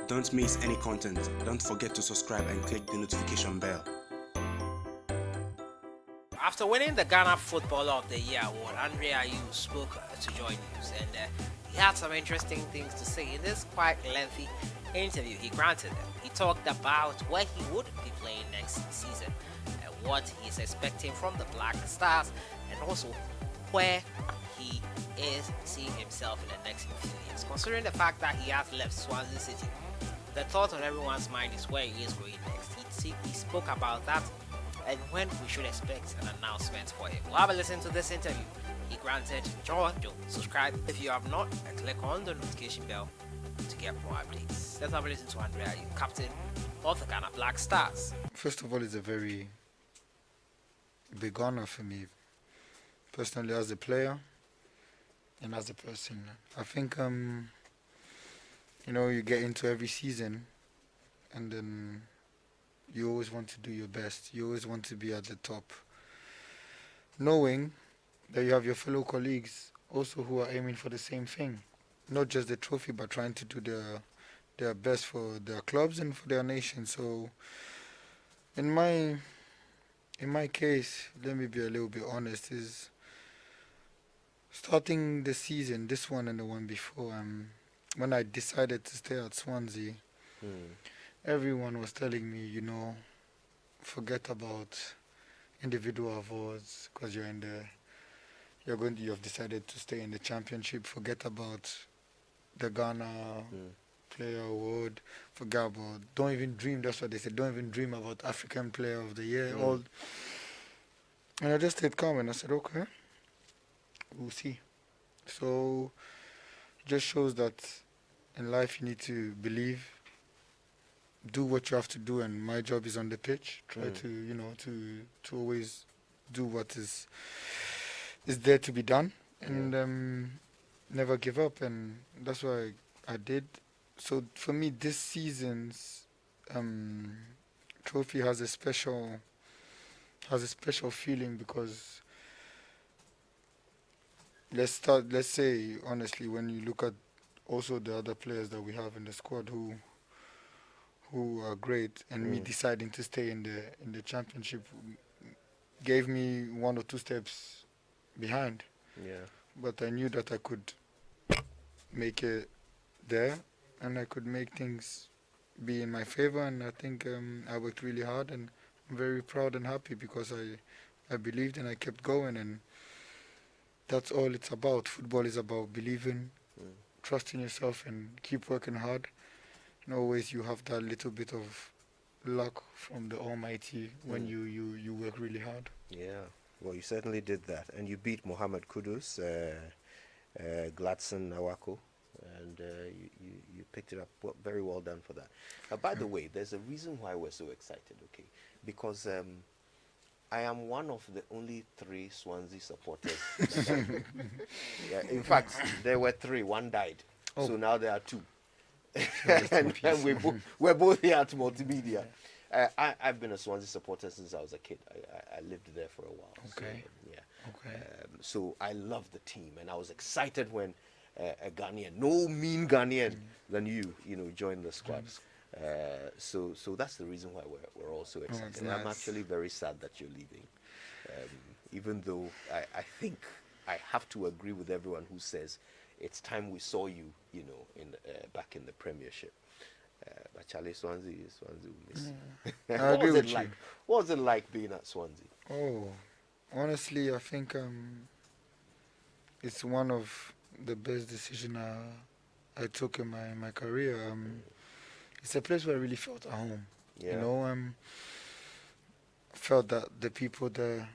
Don't miss any content. Don't forget to subscribe and click the notification bell. After winning the Ghana Footballer of the Year award, Ayew spoke to Joy News, and he had some interesting things to say in this quite lengthy interview he granted them. He talked about where he would be playing next season, and what he's expecting from the Black Stars, and also where he is seeing himself in the next few years. Considering the fact that he has left Swansea City, the thought on everyone's mind is where he is going next. He spoke about that and when we should expect an announcement for him. We'll have a listen to this interview he granted Joy. Subscribe if you have not, and click on the notification bell to get more updates. Let's have a listen to Ayew, captain of the Ghana Black Stars. First of all, it's a very big honor for me, personally, as a player and as a person. I think, you get into every season and then you always want to do your best. You always want to be at the top. Knowing that you have your fellow colleagues also who are aiming for the same thing. Not just the trophy, but trying to do their best for their clubs and for their nation. So, in my case, let me be a little bit honest, is starting the season, this one and the one before, when I decided to stay at Swansea, everyone was telling me, forget about individual awards because you have decided to stay in the championship. Forget about the Ghana Player Award. Don't even dream. That's what they said. Don't even dream about African Player of the Year. And I just stayed calm and I said, okay, we'll see. So it just shows that in life you need to believe, do what you have to do, and my job is on the pitch. Try to always do what is there to be done, and never give up, and that's what I did. So for me, this season's trophy has a special feeling because let's say honestly, when you look at also the other players that we have in the squad who are great, and me deciding to stay in the championship gave me one or two steps behind. Yeah. But I knew that I could make it there, and I could make things be in my favor, and I think I worked really hard, and I'm very proud and happy because I believed and I kept going, and that's all it's about. Football is about believing, trusting yourself, and keep working hard. And always you have that little bit of luck from the Almighty when you work really hard. Yeah, well, you certainly did that, and you beat Mohamed Kudus, Gladson Awako, and you picked it up. Very well done for that. By the way, there's a reason why we're so excited, okay? Because I am one of the only 3 Swansea supporters. Yeah, in fact, there were 3. One died, so now there are 2. and we're both here at Multimedia. I've been a Swansea supporter since I was a kid. I lived there for a while. Okay. So, yeah. Okay. So I love the team, and I was excited when a Ghanaian, no mean Ghanaian than you joined the squad. So that's the reason why we're all so excited. Nice. I'm actually very sad that you're leaving, even though I think I have to agree with everyone who says it's time we saw you, back in the Premiership. But Charlie, Swansea will miss you. I agree with you. What was it like being at Swansea? Oh, honestly, I think it's one of the best decisions I took in my career. It's a place where I really felt at home. Yeah. Felt that the people there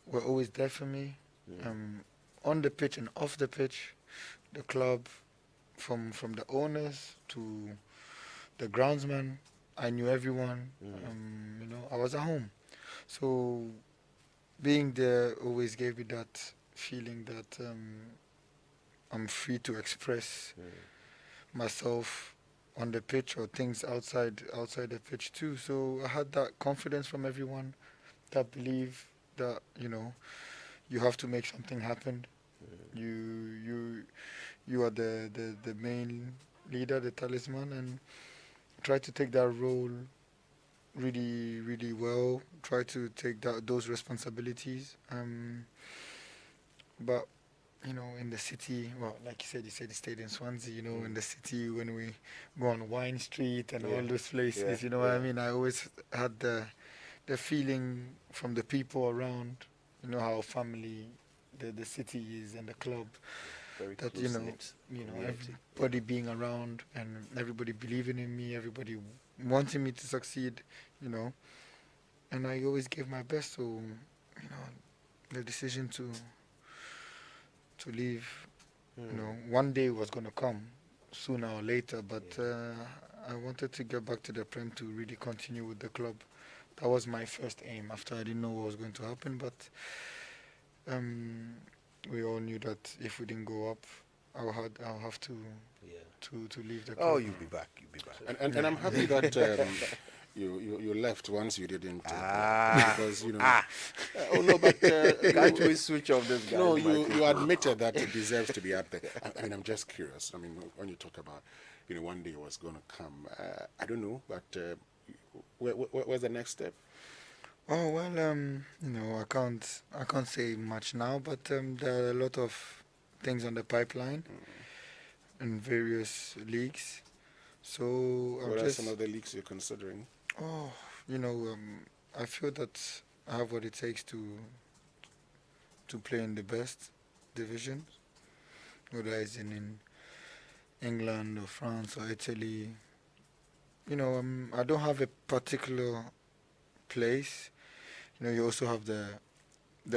were always there for me, on the pitch and off the pitch. The club, from the owners to the groundsman, I knew everyone. I was at home. So being there always gave me that feeling that I'm free to express myself on the pitch or things outside the pitch too. So I had that confidence from everyone, that belief that you have to make something happen. You are the main leader, the talisman, and try to take that role really, really well. Try to take those responsibilities. But in the city, well, like you said you stayed in Swansea. In the city when we go on Wine Street and all those places. You know what I mean? I always had the feeling from the people around. How family the city is and the club. Very That close-knit community. everybody being around and everybody believing in me, everybody wanting me to succeed. You know, and I always gave my best. So the decision to leave, one day was gonna come, sooner or later. But I wanted to get back to the Prem to really continue with the club. That was my first aim. After I didn't know what was going to happen, but we all knew that if we didn't go up, I'll have to leave the club. Oh, you'll be back. You'll be back. And I'm happy that you left once you didn't. Because oh no, but Can't we switch off this guy? no, you admitted that it deserves to be up there. I mean, I'm just curious. I mean, when you talk about one day it was going to come, I don't know, but where's the next step? Oh well, I can't say much now, but there are a lot of things on the pipeline in various leagues. So What are some of the leagues you're considering? oh, I feel that I have what it takes to play in the best divisions, whether it's in England or France or Italy. I don't have a particular place. You also have the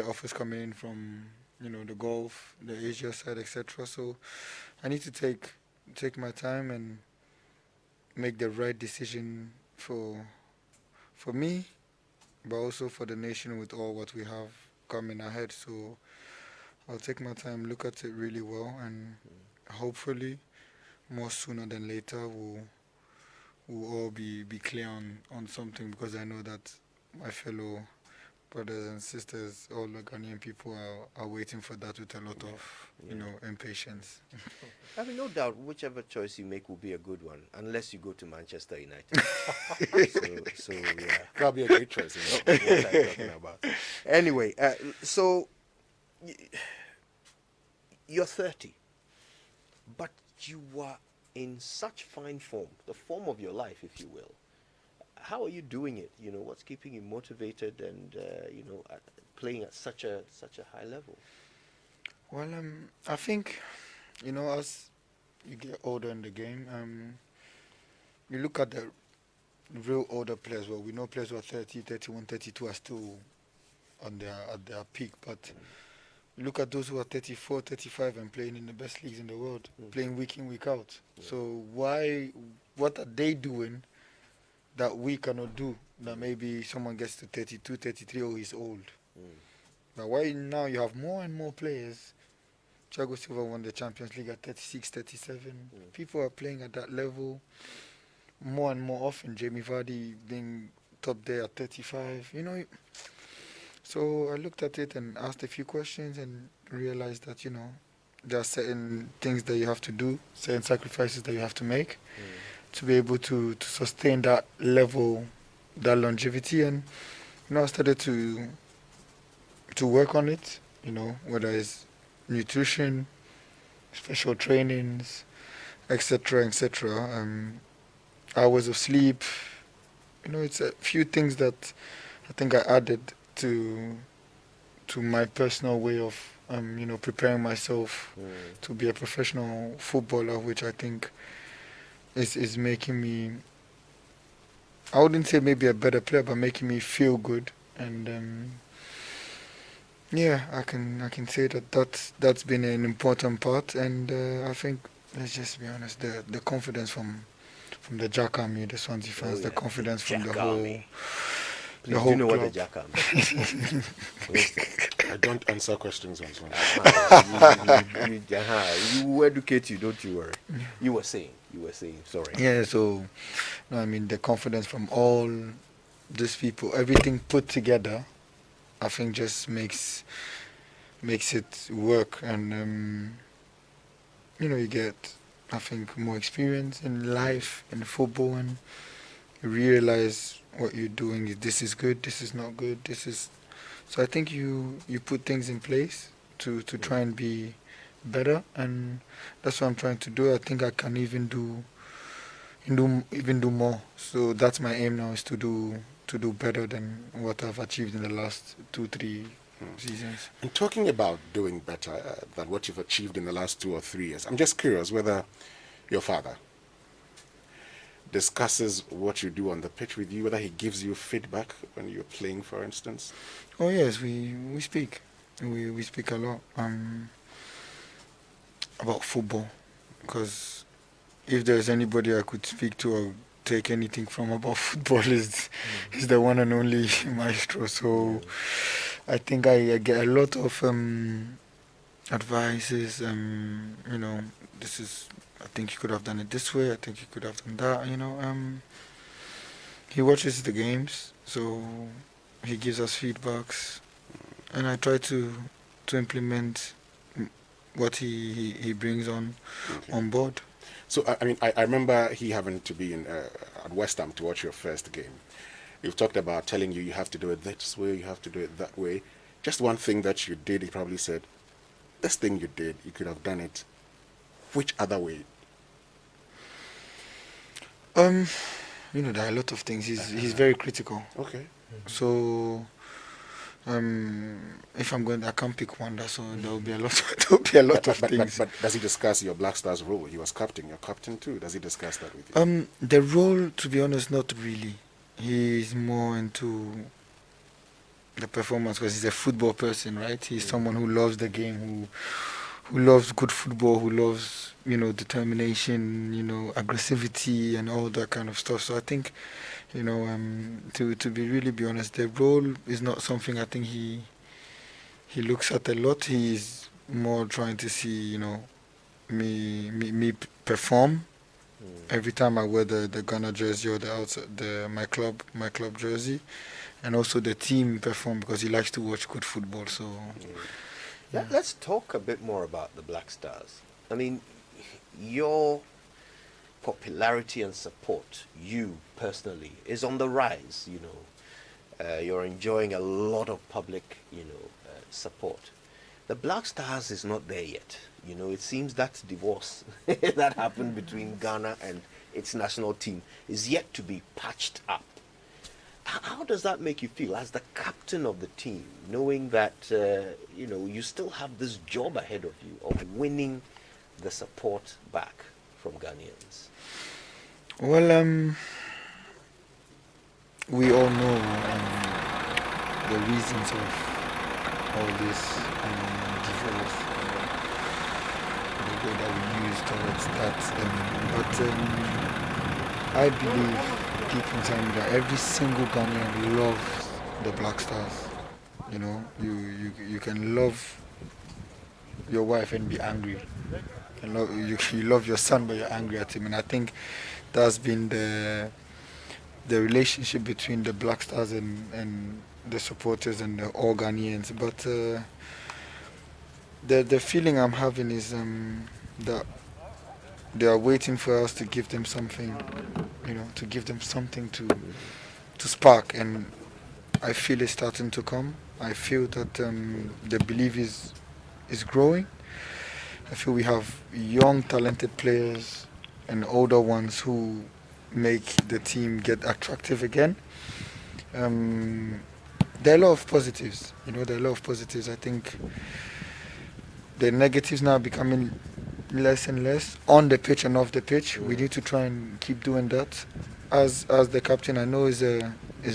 offers coming in from the Gulf, the Asia side, etc. So I need to take my time and make the right decision for me, but also for the nation with all what we have coming ahead. So I'll take my time, look at it really well, and hopefully more sooner than later we'll all be clear on something, because I know that my fellow brothers and sisters, all the Ghanaian people are waiting for that with a lot of impatience. I mean, no doubt, whichever choice you make will be a good one, unless you go to Manchester United. so yeah, That'll be a great choice. what I'm talking about. Anyway, so you're 30, but you are in such fine form, the form of your life, if you will. How are you doing it? What's keeping you motivated and playing at such a high level? Well, I think as you get older in the game, you look at the real older players. Well, we know players who are 30, 31, 32 are still at their peak, but you look at those who are 34, 35 and playing in the best leagues in the world, playing week in, week out. So what are they doing that we cannot do, that maybe someone gets to 32, 33, or he's old? But why now you have more and more players? Thiago Silva won the Champions League at 36, 37. People are playing at that level more and more often. Jamie Vardy being top there at 35, So I looked at it and asked a few questions and realized that, there are certain things that you have to do, certain sacrifices that you have to make to be able to sustain that level, that longevity. And I started to work on it, whether it's nutrition, special trainings, etc., etc. Hours of sleep, it's a few things that I think I added to my personal way of preparing myself to be a professional footballer, which I think is making me, I wouldn't say maybe a better player, but making me feel good. And I can say that's been an important part. And I think, let's just be honest, the confidence from the Jack Army, the Swansea fans, the confidence from the whole Please, the whole do you know club. what the Jack Army is? I don't answer questions on Swansea. You will educate you, don't you worry. You were saying, sorry. Yeah, so the confidence from all these people, everything put together, I think just makes it work. And you get I think more experience in life, in football, and you realize what you're doing. This is good. This is not good. This is so. I think you put things in place to try and be better, and that's what I'm trying to do. I think I can even do more. So that's my aim now, is to do better than what I've achieved in the last 2 3 seasons. And talking about doing better than what you've achieved in the last 2 or 3 years, I'm just curious whether your father discusses what you do on the pitch with you, whether he gives you feedback when you're playing, for instance. Oh yes, we speak. We speak a lot about football, because if there's anybody I could speak to or take anything from about football, is the one and only maestro. So I think I get a lot of advices. You know, this is. I think you could have done it this way. I think you could have done that. You know, he watches the games, so he gives us feedbacks, and I try to implement what he brings on board. So, I mean, I remember he having to be at West Ham to watch your first game. You've talked about telling you have to do it this way, you have to do it that way. Just one thing that you did, he probably said, this thing you did, you could have done it which other way? You know, there are a lot of things. He's very critical. Okay. So if I'm going, I can't pick one. That's all. There will be a lot. There will be a lot of things. But does he discuss your Black Stars role? He was captain. You're captain too. Does he discuss that with you? The role, to be honest, not really. He's more into the performance because he's a football person, right? He's someone who loves the game, who loves good football, who loves, you know, determination, you know, aggressivity and all that kind of stuff. So I think, you know, to be honest, the role is not something I think he looks at a lot. He's more trying to see, you know, me perform every time I wear the Ghana jersey or my club jersey, and also the team perform because he likes to watch good football. So let's talk a bit more about the Black Stars. I mean, your popularity and support, you personally, is on the rise. You know, you're enjoying a lot of public, support. The Black Stars is not there yet. You know, it seems that divorce that happened between Ghana and its national team is yet to be patched up. How does that make you feel as the captain of the team, knowing that, you still have this job ahead of you of winning the support back from Ghanaians? Well, we all know the reasons of all this divorce, the way that we use towards that. But I believe deep inside me that every single Ghanaian loves the Black Stars. You know, you can love your wife and be angry. You love your son, but you're angry at him. And I think that's been the relationship between the Black Stars and the supporters and all Ghanaians. But the feeling I'm having is that they are waiting for us to give them something, to give them something to spark. And I feel it's starting to come. I feel that the belief is growing. I feel we have young, talented players and older ones who make the team get attractive again. There are a lot of positives. There are a lot of positives. I think the negatives now are becoming less and less on the pitch and off the pitch. We need to try and keep doing that. As the captain, I know is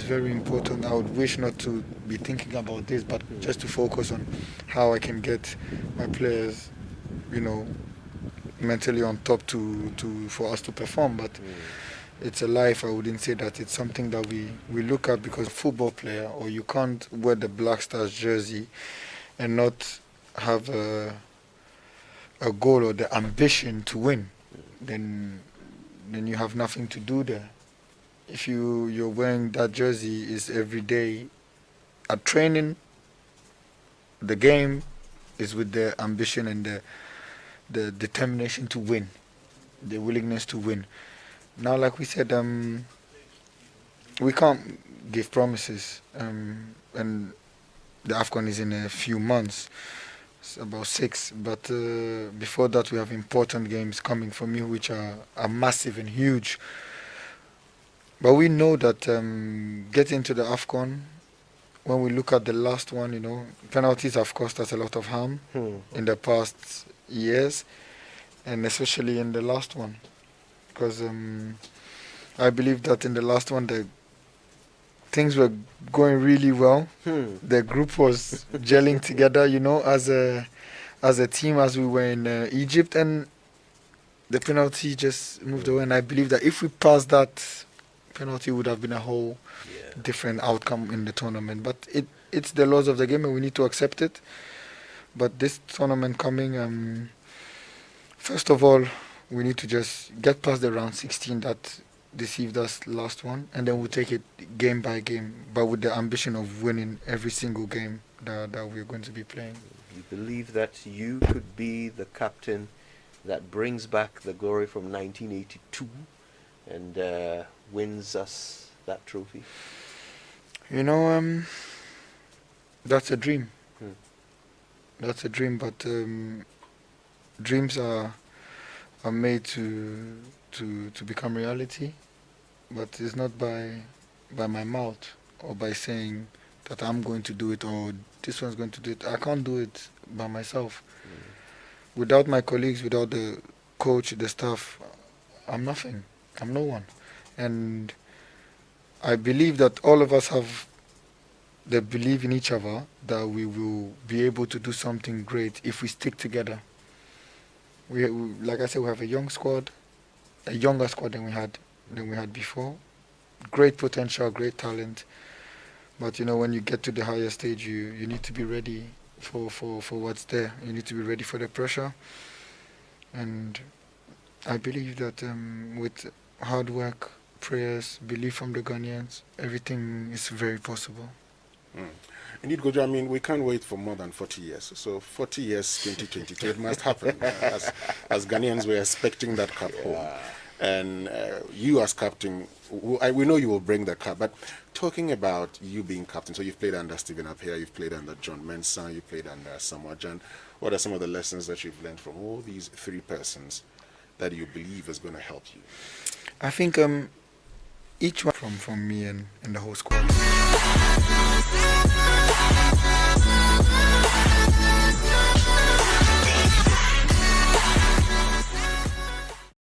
very important. I would wish not to be thinking about this, but just to focus on how I can get my players, mentally on top for us to perform. But it's a life. I wouldn't say that it's something that we look at because a football player, or you can't wear the Black Stars jersey and not have a goal or the ambition to win. Then you have nothing to do there. If you're wearing that jersey is every day at training, the game is with the ambition and the determination to win. the willingness to win. Now, like we said, we can't give promises, and the AFCON is in a few months. It's about 6, but before that we have important games coming from you which are massive and huge. But we know that getting to the AFCON, when we look at the last one, penalties have cost us a lot of harm in the past years, and especially in the last one, because I believe that in the last one things were going really well. The group was gelling together, as a team, as we were in Egypt, and the penalty just moved away. And I believe that if we passed that penalty, it would have been a whole different outcome in the tournament. But it's the laws of the game, and we need to accept it. But this tournament coming, first of all, we need to just get past the round 16 that deceived us last one, and then we'll take it game by game, but with the ambition of winning every single game that we're going to be playing. You believe that you could be the captain that brings back the glory from 1982 and wins us that trophy? That's a dream. That's a dream, but dreams are made to become reality, but it's not by my mouth or by saying that I'm going to do it or this one's going to do it. I can't do it by myself. Without my colleagues, without the coach, the staff, I'm nothing. I'm no one. And I believe that all of us have the belief in each other that we will be able to do something great if we stick together. We like I said, we have a young squad, a younger squad than we had before. Great potential, great talent. But when you get to the higher stage, you need to be ready for what's there. You need to be ready for the pressure. And I believe that with hard work, prayers, belief from the Ghanaians, everything is very possible. Indeed, Gojo, I mean, we can't wait for more than 40 years. So 40 years, 2022, it must happen. As Ghanaians, we're expecting that cup home. And you as captain, we know you will bring the cup, but talking about you being captain, so you've played under Stephen Appiah, you've played under John Mensah, you played under Samuel Jan. What are some of the lessons that you've learned from all these 3 persons that you believe is going to help you? I think each one from me and the whole squad.